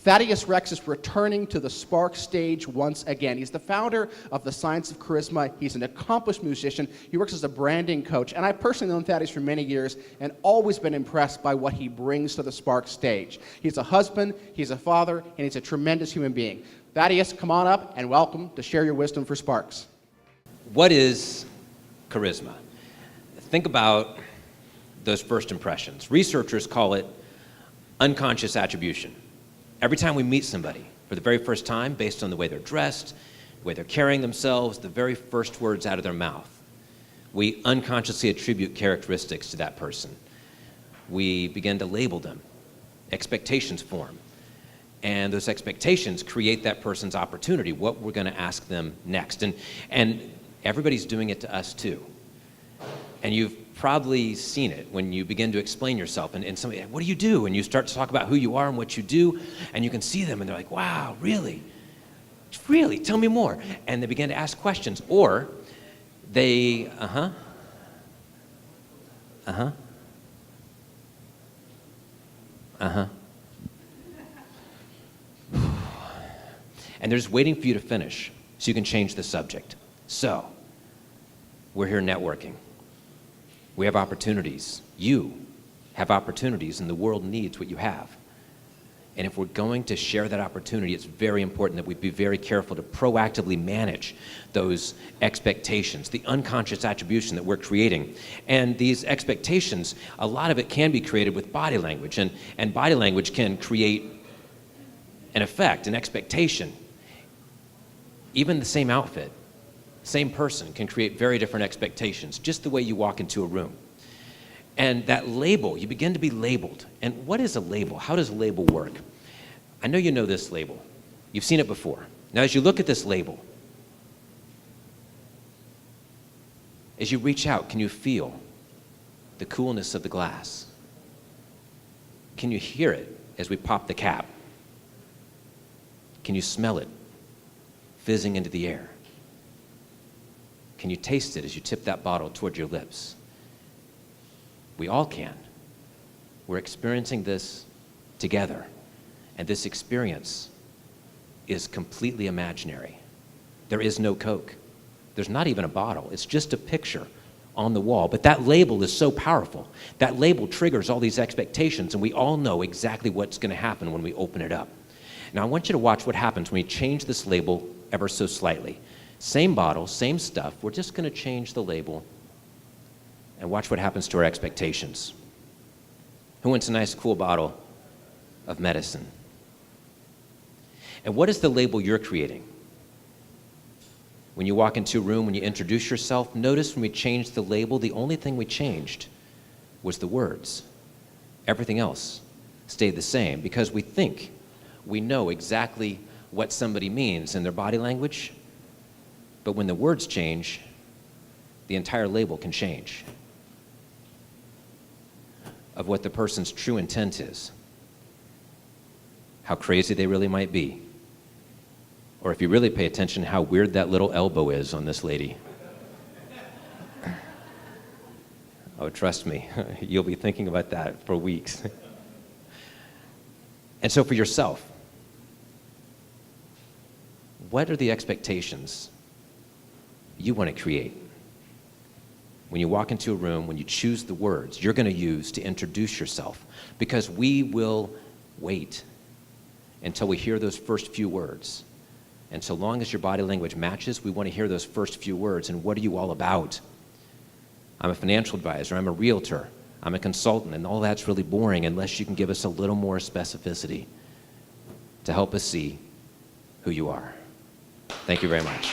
Thaddeus Rex is returning to the Spark stage once again. He's the founder of the Science of Charisma. He's an accomplished musician. He works as a branding coach. And I've personally known Thaddeus for many years and always been impressed by what he brings to the Spark stage. He's a husband, he's a father, and he's a tremendous human being. Thaddeus, come on up and welcome to share your wisdom for Sparks. What is charisma? Think about those first impressions. Researchers call it unconscious attribution. Every time we meet somebody for the very first time, based on the way they're dressed, the way they're carrying themselves, the very first words out of their mouth, we unconsciously attribute characteristics to that person. We begin to label them. Expectations form. And those expectations create that person's opportunity, what we're going to ask them next. And everybody's doing it to us too. And you've probably seen it when you begin to explain yourself and somebody, what do you do? And you start to talk about who you are and what you do, and you can see them and they're like, wow, really? Really? Tell me more. And they begin to ask questions. Or they, and they're just waiting for you to finish so you can change the subject. So, we're here networking. We have opportunities. You have opportunities, and the world needs what you have. And if we're going to share that opportunity, it's very important that we be very careful to proactively manage those expectations, the unconscious attribution that we're creating. And these expectations, a lot of it can be created with body language, and body language can create an effect, an expectation. Even the same outfit, same person can create very different expectations, just the way you walk into a room. And that label, you begin to be labeled. And what is a label? How does a label work? I know you know this label. You've seen it before. Now, as you look at this label, as you reach out, can you feel the coolness of the glass? Can you hear it as we pop the cap? Can you smell it fizzing into the air? Can you taste it as you tip that bottle toward your lips? We all can. We're experiencing this together. And this experience is completely imaginary. There is no Coke. There's not even a bottle. It's just a picture on the wall. But that label is so powerful. That label triggers all these expectations, and we all know exactly what's going to happen when we open it up. Now, I want you to watch what happens when we change this label ever so slightly. Same bottle, same stuff. We're just going to change the label and watch what happens to our expectations. Who wants a nice, cool bottle of medicine? And what is the label you're creating? When you walk into a room, when you introduce yourself, notice when we changed the label, the only thing we changed was the words. Everything else stayed the same because we think we know exactly what somebody means in their body language. But when the words change, the entire label can change of what the person's true intent is, how crazy they really might be, or if you really pay attention, how weird that little elbow is on this lady. Oh, trust me, you'll be thinking about that for weeks. And so for yourself, what are the expectations you want to create? When you walk into a room, when you choose the words you're going to use to introduce yourself, because we will wait until we hear those first few words. And so long as your body language matches, we want to hear those first few words. And what are you all about? I'm a financial advisor, I'm a realtor, I'm a consultant, and all that's really boring unless you can give us a little more specificity to help us see who you are. Thank you very much.